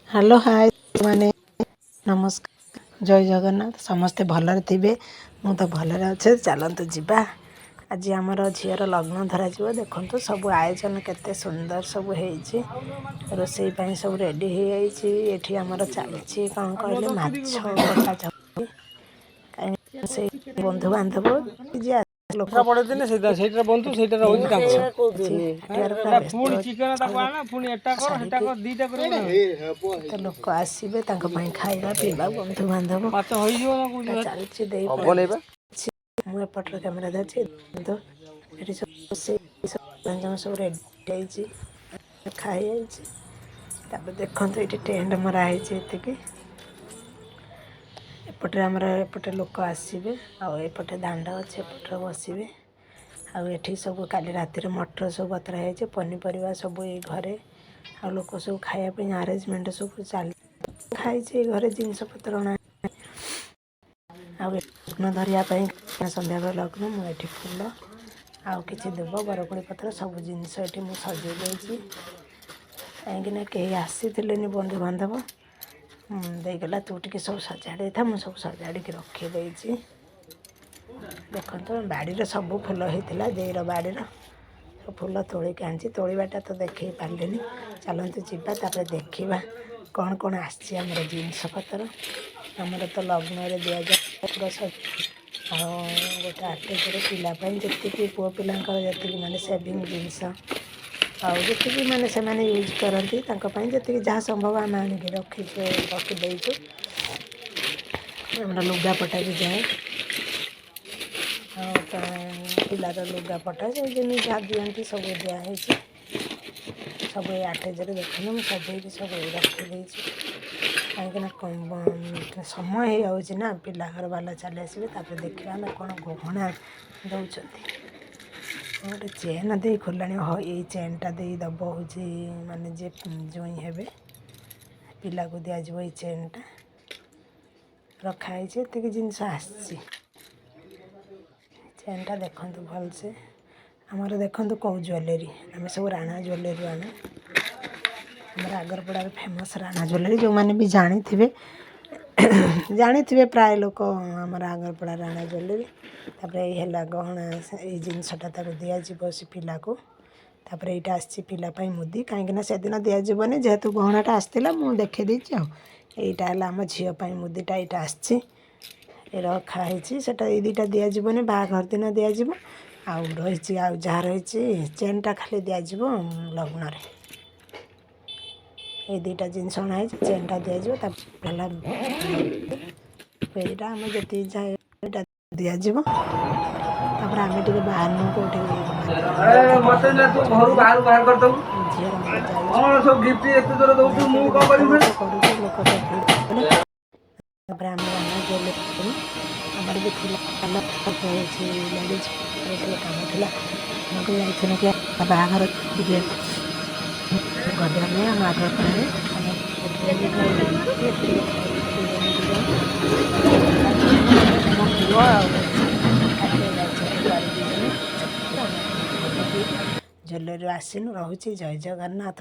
Hello hi ମାନେ ନମସ୍କାର ଜୟ ଜଗନ୍ନାଥ ସମସ୍ତେ ଭଲରେ ଥିବେ। ମୁଁ ତ ଭଲରେ ଅଛି। ଚାଲନ୍ତୁ ଯିବା। ଆଜି ଆମର ଝିଅର ଲଗ୍ନ ଧରାଯିବ। ଦେଖନ୍ତୁ ସବୁ ଆୟୋଜନ କେତେ ସୁନ୍ଦର ସବୁ ହେଇଛି। ରୋଷେଇ ପାଇଁ ସବୁ ରେଡି ହେଇଯାଇଛି। ଏଠି ଆମର ଚାଲିଛି କଣ କହିଲେ ମାଛ କଟା କାହିଁକି ସେଇ ବନ୍ଧୁବାନ୍ଧବ ଯିଏ ଲୋକ ସେଇଟା ବନ୍ଧୁ ସେଇଟା ରହୁଛି ତାଙ୍କର। କାଟିବାର ପୁରା ଏଟା ବ୍ୟସ୍ତ ପୁଣି ଅଛି। ଚିକେନ ତାକୁ ଆଣ ପୁଣି ଏଟା କର ସେଟା ସାରିକି କର ଦିଟା କରିବ। କେତେ ଲୋକ ଆସିବେ ତାଙ୍କ ପାଇଁ ଖାଇବା ପିଇବା ବନ୍ଧୁବାନ୍ଧବ ମାଛ ହେଇଯିବ ନା ପୁରା କହୁଛୁ ଚାଲିଛି। ଦେଇ ହବ ପୁରା ନେଇ ବା। ବ୍ୟସ୍ତ। ମୁଁ ଏପଟରେ କ୍ୟାମେରା ଧରିଛି। ଏଠି ସବୁ ରେଡି ହେଇଛି। ଖାଇ ହେଇଛି। ତାପରେ ଦେଖନ୍ତୁ ଏଇଠି ଟେଣ୍ଟ ମରା ହେଇଛି ଏତିକି। ଏପଟରେ ଆମର ଏପଟେ ଲୋକ ଆସିବେ ଆଉ ଏପଟେ ଦାଣ୍ଡ ଅଛି ଏପଟରେ ବସିବେ। ଆଉ ଏଠି ସବୁ କାଲି ରାତିରେ ମଟର ସବୁ ବତୁରା ହେଇଛି। ପନିପରିବା ସବୁ ଏଇ ଘରେ। ଆଉ ଲୋକ ସବୁ ଖାଇବା ପାଇଁ ଆରେଞ୍ଜମେଣ୍ଟ ସବୁ ଚାଲି ଖାଇଛି ଘରେ ଜିନିଷ ପତ୍ର ଅଣା ଆଉ ଲଗ୍ନ ଧରିବା ପାଇଁ ସନ୍ଧ୍ୟାବେଳେ ଲଗ୍ନ। ମୁଁ ଏଠି ଫୁଲ ଆଉ କିଛି ଦୁବ ବରକୋଳି ପତ୍ର ସବୁ ଜିନିଷ ଏଠି ମୁଁ ସଜେଇ ଦେଇଛି। କାହିଁକିନା କେହି ଆସିଥିଲେନି ବନ୍ଧୁବାନ୍ଧବ। ଦେଇଗଲା ତୁ ଟିକେ ସବୁ ସଜାଡ଼ି ଦେଇଥା। ମୁଁ ସବୁ ସଜାଡ଼ିକି ରଖିଦେଇଛି। ଦେଖନ୍ତୁ ବାଡ଼ିରେ ସବୁ ଫୁଲ ହେଇଥିଲା। ଦେଇର ବାଡ଼ିର ଫୁଲ ତୋଳିକି ଆଣିଛି। ତୋଳିବାଟା ତ ଦେଖେଇ ପାରିଲିନି। ଚାଲନ୍ତୁ ଯିବା ତାପରେ ଦେଖିବା କଣ କଣ ଆସିଛି ଆମର ଜିନିଷ ପତ୍ର। ଆମର ତ ଲଗ୍ନରେ ଦିଆଯାଏ ଆଉ ଗୋଟେ ଆଟାଚରେ ପିଲା ପାଇଁ ଯେତିକି ପୁଅ ପିଲାଙ୍କର ଯେତିକି ମାନେ ସେଭିଂ ଜିନିଷ ଆଉ ଯେତିକି ମାନେ ସେମାନେ ୟୁଜ୍ କରନ୍ତି ତାଙ୍କ ପାଇଁ ଯେତିକି ଯାହା ସମ୍ଭବ ଆମେ ଆଣିକି ରଖିଦେଇଛୁ। ଆମର ଲୁଗାପଟା ବି ଯାଏ। ଆଉ ତ ପିଲାର ଲୁଗାପଟା ଯେମିତି ଯାହା ଦିଅନ୍ତି ସବୁ ଦିଆହେଇଛି। ସବୁ ଏଇ ଆଟାଚରେ ଦେଖନ୍ତୁ ମୁଁ ସଜେଇକି ସବୁ ରଖିଦେଇଛି। କାହିଁକିନା ସମୟ ହେଇଯାଉଛି ନା ପିଲା ଘର ବାଲା ଚାଲି ଆସିବେ। ତାପରେ ଦେଖିବା ଆମେ କ'ଣ ଗହଣା ଦେଉଛନ୍ତି। ଗୋଟେ ଚେନ୍ ଦେଇ ଖୋଲିଲାଣି। ଏଇ ଚେନ୍ଟା ଦେଇ ଦେବ ହେଉଛି ମାନେ ଯେ ଜୁଆଇଁ ହେବେ ପିଲାକୁ ଦିଆଯିବ। ଏଇ ଚେନ୍ଟା ରଖାହେଇଛି। ଏତିକି ଜିନିଷ ଆସିଛି। ଚେନ୍ଟା ଦେଖନ୍ତୁ ଭଲସେ। ଆମର ଦେଖନ୍ତୁ କେଉଁ ଜୁଏଲେରୀ ଆମେ ସବୁ ରାଣା ଜୁଏଲେରୀରୁ ଆଣୁ। ଆମର ଆଗରପଡ଼ାର ଫେମସ୍ ରାଣା ଜୁଏଲେରୀ। ଯେଉଁମାନେ ବି ଜାଣିଥିବେ ପ୍ରାୟ ଲୋକ ଆମର ଆଗରପଡ଼ା ରାଣା ଜୁଏଲେରୀ। ତାପରେ ଏଇ ହେଲା ଗହଣା। ଏଇ ଜିନିଷଟା ତାକୁ ଦିଆଯିବ ସେ ପିଲାକୁ। ତାପରେ ଏଇଟା ଆସିଛି ପିଲା ପାଇଁ ମୁଦି। କାହିଁକିନା ସେଦିନ ଦିଆଯିବନି ଯେହେତୁ ଗହଣାଟା ଆସିଥିଲା ମୁଁ ଦେଖେଇ ଦେଇଛି। ଆଉ ଏଇଟା ହେଲା ଆମ ଝିଅ ପାଇଁ ମୁଦିଟା। ଏଇଟା ଆସିଛି ରଖା ହେଇଛି। ସେଟା ଏଇ ଦୁଇଟା ଦିଆଯିବନି ବାହାଘର ଦିନ ଦିଆଯିବ। ଆଉ ରହିଛି ଆଉ ଯାହା ରହିଛି ଚେନ୍ଟା ଖାଲି ଦିଆଯିବ ଲଗ୍ନରେ। ଏଇ ଦୁଇଟା ଜିନିଷ ଅଣା ହେଇଛି। ଚେନ୍ଟା ଦିଆଯିବ। ତାପରେ ହେଲା ଏଇଟା ଆମେ ଯେତିକି ଯାଏ ଏଇଟା ଦିଆଯିବ। ତାପରେ ଆମେ ଟିକେ ବାହାରିନୁ କେଉଁଠି ମତେ ନା ତୁ ଘରୁ ଜୁଏଲେରୀ ବାହାରୁ ବାହାର କରିଦବୁ। ଝିଅର ମୋର ଯାଇଛୁ। କଣ ସବୁ ଗିଫ୍ଟ ଏତେ ଜୋର ଦଉଛୁ ଯାଇକି ମୁଁ ଏଠି କଣ ଦେଖା କରିବି? ଦେଖି କରୁଛୁ। ଲୋକ ତ ଭିଡ଼ ହେଲେ ତାପରେ ଆମେ ରାଣା ଜୁଏଲେରୀ ଆମର ବି ଥିଲା ହେଉଛି ଲେଡ଼ିଜ୍ ଟିକେ କାମ ଥିଲା। ଆମକୁ ଯାଇଥିଲୁ କି ବାହାଘର ଟିକେ ଗଜା ନାହିଁ ଆମ ଆଗରପଡ଼ାରେ ଆମେ ଟ୍ରେନରେ ଯାଇକି ଏଠି ଟିକେ ଖାଇଲୁ 2 ଜଣ 2 ଜଣ। ତାପରେ ହେଲା ମୁଁ ମୋ ପୁଅ ଆଉ ମୋ ଝିଅ ରାତିରେ ଯାଇଛନ୍ତି କୁଆଡ଼େ 2 ଜଣ। ଆମେ ବୁଲିକି ଜୁଏଲେରୀରୁ ଆସିନୁ। ରହୁଛି ଜୟ ଜଗନ୍ନାଥ।